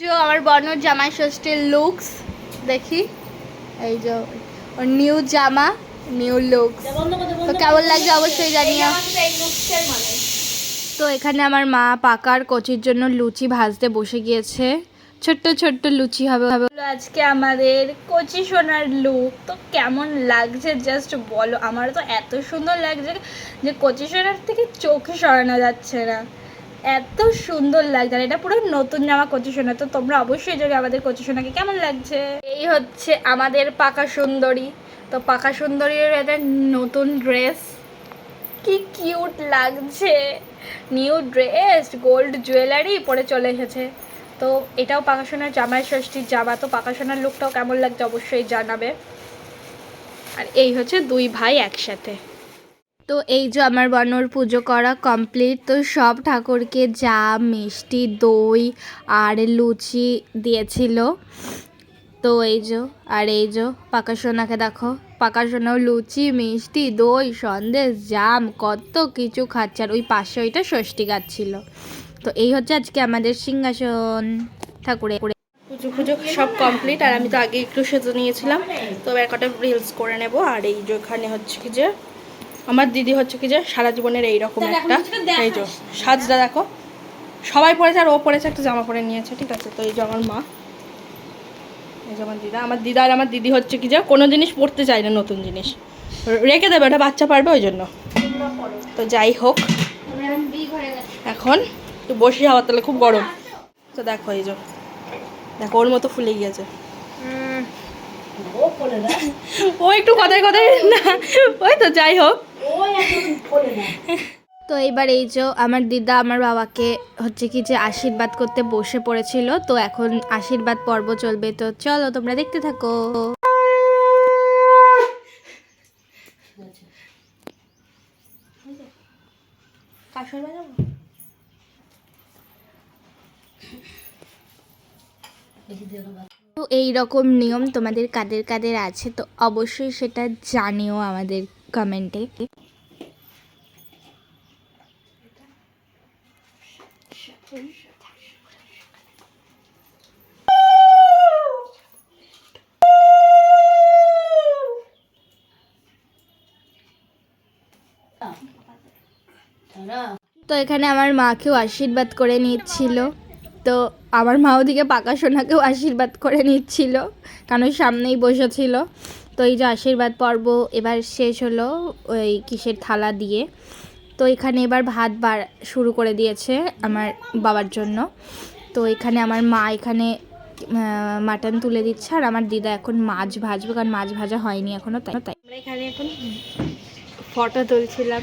जो আমার বর্ণর জামাই ষষ্ঠীর লুকস দেখি এই যে ওর নিউ জামা নিউ লুকস তো কেমন লাগছে অবশ্যই জানিও। তো এখানে আমার মা পাকার কচির জন্য লুচি ভাজতে বসে গিয়েছে। ছোট্ট ছোট্ট লুচি হবে আজকে আমাদের কচি সোনার লুক। তো কেমন লাগছে জাস্ট বলো। আমার তো এত সুন্দর লাগছে যে কচি সোনার থেকে চোখে সরানো যাচ্ছে না, এত সুন্দর লাগছে। আর এটা পুরো নতুন জামা কচি সোনা। তো তোমরা অবশ্যই জানো আমাদের কচি সোনাকে কেমন লাগছে। এই হচ্ছে আমাদের পাকা সুন্দরী। তো পাকা সুন্দরীর একটা নতুন ড্রেস, কি কিউট লাগছে, নিউ ড্রেস, গোল্ড জুয়েলারি পরে চলে এসেছে। তো এটাও পাকা সোনার জামাই ষষ্ঠীর জামা। তো পাকা সোনার লুকটাও কেমন লাগছে অবশ্যই জানাবে। আর এই হচ্ছে দুই ভাই একসাথে। তো এই যে আমার বর্ণর পুজো করা কমপ্লিট। তো সব ঠাকুরকে জাম মিষ্টি দই আর লুচি দিয়েছিল। তো এই যে আর এই যে পাকা সোনাকে দেখো, পাকা সোনাও লুচি মিষ্টি দই সন্দেশ জাম কত কিছু খাচ্ছে। আর ওই পাশে ওইটা ষষ্ঠী গাছ ছিল। তো এই হচ্ছে আজকে আমাদের সিংহাসন ঠাকুরের। পুজো পুজো সব কমপ্লিট। আর আমি তো আগে একটু সেজে নিয়েছিলাম। তো এবার কটা রিলস করে নেব। আর এই যে এখানে হচ্ছে কি যে আমার দিদি হচ্ছে কি যে সারা জীবনের এইরকম একটা এই যে সাজটা দেখো সবাই পরেছে। আর ও পরেছে একটা জামা পরে নিয়েছে, ঠিক আছে। তো এই যে আমার মা, এই যে আমার দিদা আর আমার দিদি হচ্ছে কি যে কোনো জিনিস পরতে চায় না, নতুন জিনিস রেখে দেবে, ওটা বাচ্চা পারবে ওই জন্য। তো যাই হোক এখন একটু বসি, হাওয়া তাহলে খুব গরম। তো দেখো এই যে দেখো ওর মতো ফুলে গিয়েছে। ও একটু কথায় কথায় না, ওই তো যাই হোক। তো এইবার এই যে আমার দিদা আমার বাবাকে হচ্ছে কি যে আশীর্বাদ করতে বসে পড়েছিল। তো এখন আশীর্বাদ পর্ব চলবে। তো চলো তোমরা দেখতে থাকো। তো এইরকম নিয়ম তোমাদের কাদের কাদের আছে তো অবশ্যই সেটা জানিও আমাদের কমেন্টে। তো এখানে আমার মাকেও আশীর্বাদ করে নিচ্ছিল। তো আমার মা ওদিকে পাকা সোনাকেও আশীর্বাদ করে নিচ্ছিল, কারণ ওই সামনেই বসেছিল। তো এই যে আশীর্বাদ পর্ব এবার শেষ হলো ওই কিসের থালা দিয়ে। তো এখানে এবার ভাত শুরু করে দিয়েছে আমার বাবার জন্য। তো এখানে আমার মা এখানে মাটন তুলে দিচ্ছে। আর আমার দিদা এখন মাছ ভাজবে, কারণ মাছ ভাজা হয়নি এখনও। তাই আমরা এখানে এখন ফটো তুলছিলাম,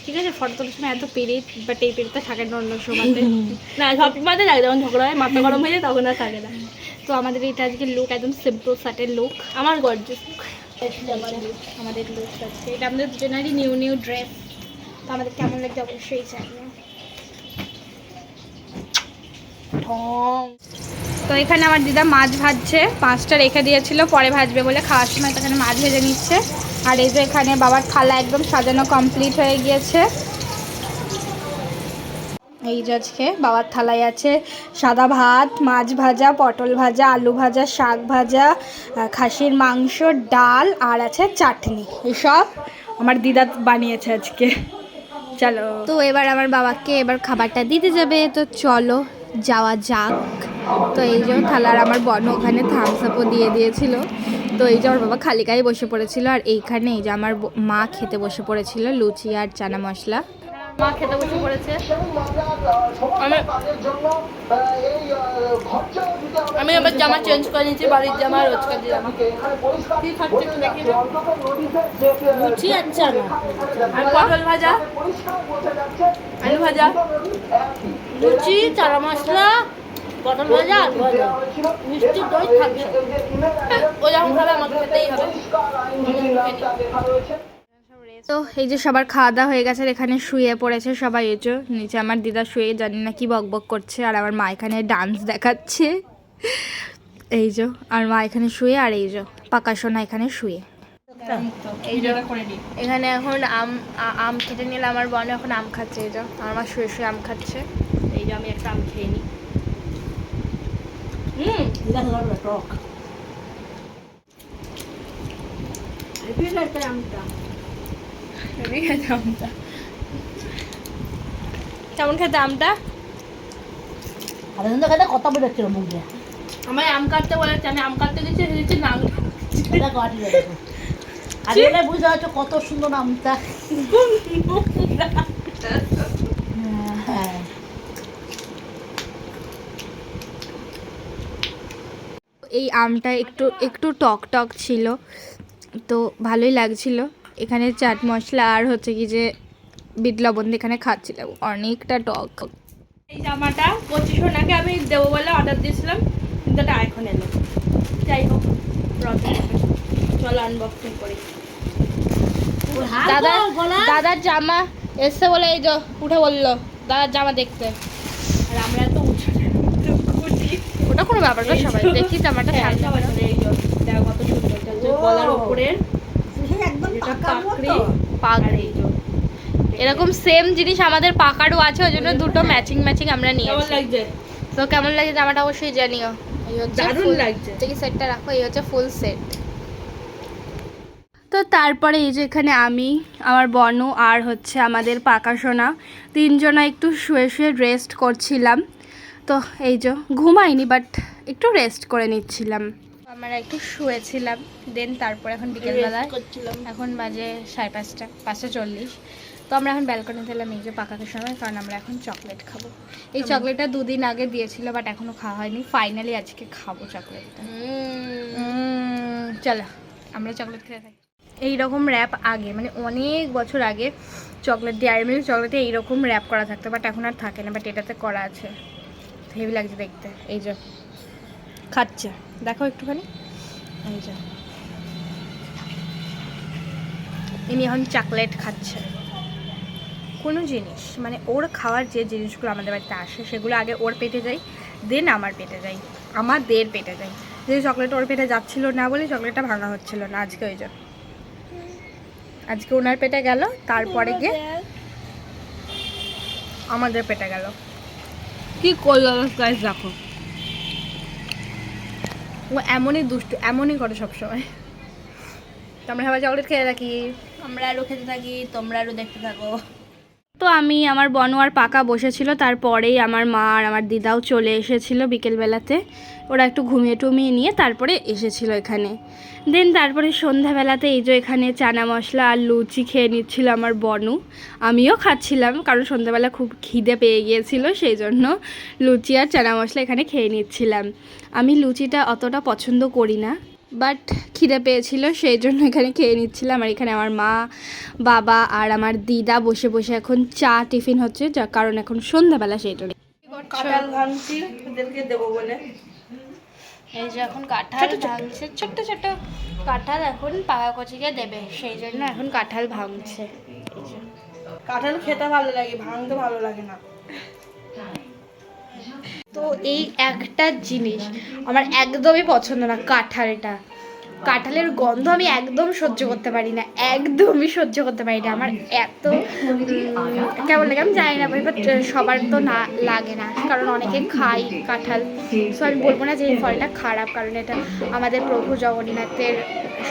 ঠিক আছে। ফটো তোলার সময় এত পিরিত, বাট এই পিরিতটা থাকে না অন্য সময়তে। না সব সময়তে থাকে, যখন ঝগড়া হয় মাথা গরম হয়ে যায় তখন আর থাকে না। তো আমাদের এটা আজকে লুক একদম সিম্পল শার্টের লুক, আমার গর্জিয়াস লুক। আমাদের লুক আছে এটা, আমাদের দুজনেরই নিউ নিউ ড্রেস। তো আমাদের কেমন লাগছে অবশ্যই জানিও। তো এখানে আমার দিদা মাছ ভাজছে, মাছটা রেখে দিয়েছিল পরে ভাজবে বলে, খাওয়ার সময় তো এখানে মাছ ভেজে নিচ্ছে। আর এই যে এখানে বাবার থালা একদম সাজানো কমপ্লিট হয়ে গিয়েছে। এই যে আজকে বাবার থালায় আছে সাদা ভাত, মাছ ভাজা, পটল ভাজা, আলু ভাজা, শাক ভাজা, খাসির মাংস, ডাল আর আছে চাটনি। এসব আমার দিদা বানিয়েছে আজকে। চলো তো এবার আমার বাবাকে এবার খাবারটা দিতে যাবে। তো চলো যাওয়া যাক। তো এই যে থালার আমার বর্ণ ওখানে থামস আপও দিয়ে দিয়েছিল। তো এই যে আমার বাবা খালি গায়ে বসে পড়েছিল। আর এইখানে এই যে আমার মা খেতে বসে পড়েছিল লুচি আর চানা মশলা। মা খেতে বসে পড়েছে। আমি আবার জামা চেঞ্জ করে নিয়েছি, বাড়ির জামা রোজকার জামা। কি খাচ্ছি একটু দেখি। লুচি আর চানা আর পটল ভাজা, আলু ভাজা, লুচি চানা মশলা, পটল ভাজা, আলু ভাজা, মিষ্টি দই থাকবে। ও যখন খাবে আমাকে খেতেই হবে। তো এই যে সবার খাওয়া দাওয়া হয়ে গেছে, এখানে শুয়ে পড়েছে সবাই। এই যে নিচে আমার দিদা শুয়ে জানি না কি বকবক করছে। আর আমার মা এখানে ডান্স দেখাচ্ছে। এই যে আর মা এখানে শুয়ে। আর এই যে পাকা সোনা এখানে শুয়ে। এই যে এখানে এখন আম কেটে নিলে আমার বোন এখন আম খাচ্ছে। এই যে আমার মা শুয়ে শুয়ে আম খাচ্ছে। এই যে আমি একটা আম খেয়ে নিই। টক কেমন খেতে আমটা? খেতে কত বেরোচ্ছিল মুখ দিয়ে। আমায় আম কাটতে বলেছে, আমি আম কাটতে গেছি, হেরেছি না। দেখো আটিয়ে দেখো, আটিয়ে বুঝতে পারছো কত সুন্দর আমটা। হ্যাঁ এই আমটা একটু একটু টক টক ছিল, তো ভালোই লাগছিল। এখানে চাট মশলা আর হচ্ছে কি যে বিট লবণ দিয়ে এখানে খাচ্ছিলাম, অনেকটা টক। এই জামাটা কচি সোনাকে আমি দেবো বলে অর্ডার দিয়েছিলাম, কিন্তু এটা এখন এলো। যাই হোক, চলো আনবক্সিং করি। দাদা দাদার জামা এসছে বলে এই যে উঠে বললো দাদার জামা দেখতে, আর আমরা তো উঠে ওটা কোনো ব্যাপার না, সবাই দেখি জামাটা সামনে এই যে দেখো কত সুন্দর গলার উপরের পাগড়ি। এরকম সেম জিনিস আমাদের পাকারও আছে, ওই জন্য দুটো ম্যাচিং ম্যাচিং আমরা নিয়েছি। তো কেমন লাগে জামাটা অবশ্যই জানিও। এই হচ্ছে দারুণ লাগছে, এই সেটটা রাখো, এই হচ্ছে ফুল সেট। তো তারপরে এই যে এখানে আমি, আমার বনু আর হচ্ছে আমাদের পাকা সোনা তিনজনা একটু শুয়ে শুয়ে রেস্ট করছিলাম। তো এই যে ঘুমাইনি, বাট একটু রেস্ট করে নিচ্ছিলাম। আমরা একটু শুয়েছিলাম, দেন তারপর এখন বিকেলবেলায় এখন বাজে 5:30, 5:40। তো আমরা এখন ব্যালকনিতে এলাম এই যে পাকাকে সময়, কারণ আমরা এখন চকলেট খাবো। এই চকলেটটা 2 দিন আগে দিয়েছিল, বাট এখনও খাওয়া হয়নি। ফাইনালি আজকে খাবো চকলেটটা। চলো আমরা চকলেট খেয়ে থাকি। এইরকম র্যাপ আগে, মানে অনেক বছর আগে চকলেট ডেয়ারি মিল্ক চকলেটে এইরকম র্যাপ করা থাকতো, বাট এখন আর থাকে না, বাট এটাতে করা আছে। হেভি লাগছে দেখতে। এই যে খাচ্ছে, দেখো একটুখানি। এই যে ইনি এখন চকলেট খাচ্ছে। কোনো জিনিস মানে ওর খাওয়ার যে জিনিসগুলো আমাদের বাড়িতে আসে, সেগুলো আগে ওর পেটে যায়, দেন আমার পেটে যায়, আমাদের পেটে যায়। যে চকলেট ওর পেটে যাচ্ছিল না বলে চকলেটটা ভাঙা হচ্ছিল না আজকে। ওই জন্য আজকে ওনার পেটে গেল, তারপরে গিয়ে আমাদের পেটে গেল। কি করলো গাইস দেখো, ও এমনই দুষ্টু, এমনই করে সবসময়। তো আমরা সবাই চকলেট খেতে থাকি, আমরা আরও খেতে থাকি, তোমরা আরও দেখতে থাকো। তো আমি, আমার বনু আর পাকা বসেছিল, তারপরেই আমার মা আর আমার দিদাও চলে এসেছিলো বিকেলবেলাতে। ওরা একটু ঘুমিয়ে টুমিয়ে নিয়ে তারপরে এসেছিলো এখানে। দেন তারপরে সন্ধ্যাবেলাতে এই যে এখানে চানা মশলা আর লুচি খেয়ে নিচ্ছিল আমার বনু। আমিও খাচ্ছিলাম, কারণ সন্ধ্যাবেলা খুব খিদে পেয়ে গিয়েছিল, সেই জন্য লুচি আর চানা মশলা এখানে খেয়ে নিচ্ছিলাম। আমি লুচিটা অতটা পছন্দ করি না, বাট খিদে পেয়েছিল, সেই জন্য এখানে খেয়ে নিচ্ছিলাম। আর এখানে আমার মা, বাবা আর আমার দিদা বসে বসে এখন চা টিফিন হচ্ছে, যার কারণ এখন সন্ধ্যাবেলা, সেই জন্য কাঁঠাল ভাঙছি ওদেরকে দেবো বলে। এই যে এখন কাঁঠাল ভাঙছে, ছোট্ট ছোট্ট কাঁঠাল এখন পাকা কচিকে দেবে, সেই জন্য এখন কাঁঠাল ভাঙছে। কাঁঠাল খেতে ভালো লাগে, ভাঙতে ভালো লাগে না। তো এই একটা জিনিস আমার একদমই পছন্দ না, কাঁঠালটা। কাঁঠালের গন্ধ আমি একদম সহ্য করতে পারি না, একদমই সহ্য করতে পারি না। আমার এত কেমন লাগে আমি জানি না, বাট সবার তো না লাগে না, কারণ অনেকে খাই কাঁঠাল। সো আমি বলবো না যে এই ফলটা খারাপ, কারণ এটা আমাদের প্রভু জগন্নাথের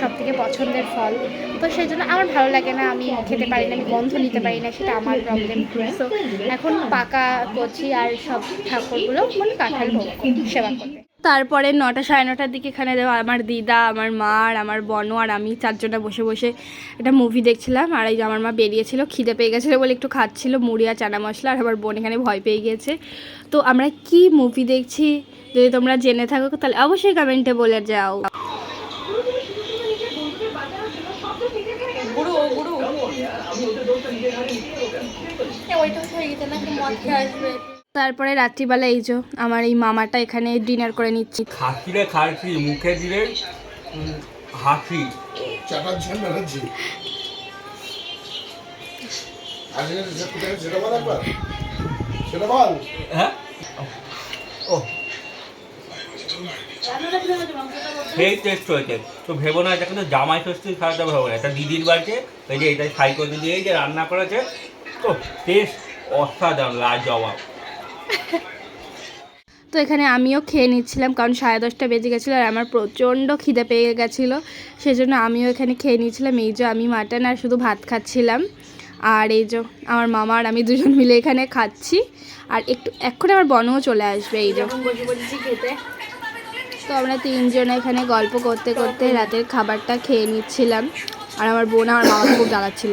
সবথেকে পছন্দের ফল। তো সেই জন্য আমার ভালো লাগে না, আমি খেতে পারি না, আমি গন্ধ নিতে পারি না, সেটা আমার প্রবলেম। সো এখন পাকা কচি আর সব ঠাকুরগুলো মানে কাঁঠাল ভোগ সেবা করবে। তারপরে 9টা, 9:30 দিকে এখানে আমার দিদা, আমার মা আর আমার বনু আর আমি চারজনা বসে বসে একটা মুভি দেখছিলাম। আর এই যে আমার মা বেরিয়েছিল, খিদে পেয়ে গেছিলো বলে একটু খাচ্ছিল মুড়ি আর চানা মশলা। আর আমার বোন এখানে ভয় পেয়ে গিয়েছে। তো আমরা কি মুভি দেখছি যদি তোমরা জেনে থাকো তাহলে অবশ্যই কমেন্টে বলে যাও। তারপরে রাত্রিবেলা এই যে আমার এই মামাটা এখানে ডিনার করে নিচ্ছি। খাসিরে খাসি মুখে দিলে হাসি চাটার ঝাল বেড়াচ্ছি সেটা বল একবার, সেটা বল। হ্যাঁ ও সেই টেস্ট হয়েছে। তো ভেবো না এটা কিন্তু জামাই ষষ্ঠী খাওয়াতে ভেবো না, এটা দিদির বাড়িতে এই যে এটা ফ্রাই করে দিয়ে যে রান্না করেছে, তো টেস্ট অসাধারণ, লাজবাব। তো তো এখানে আমিও খেয়ে নিচ্ছিলাম, কারণ 10:30 বেজে গেছিলো আর আমার প্রচণ্ড খিদে পেয়ে গেছিলো, সেজন্য আমিও এখানে খেয়ে নিচ্ছিলাম। এই যে আমি মাটন আর শুধু ভাত খাচ্ছিলাম, আর এই যে আমার মামা আর আমি দুজন মিলে এখানে খাচ্ছি। আর এক্ষুনি আমার বোনও চলে আসবে। এই যখন বসে বসেছি খেতে, তো আমরা 3 জন এখানে গল্প করতে করতে রাতের খাবারটা খেয়ে নিচ্ছিলাম। আর আমার বোন আমার মামাকে খুব জ্বালাচ্ছিল।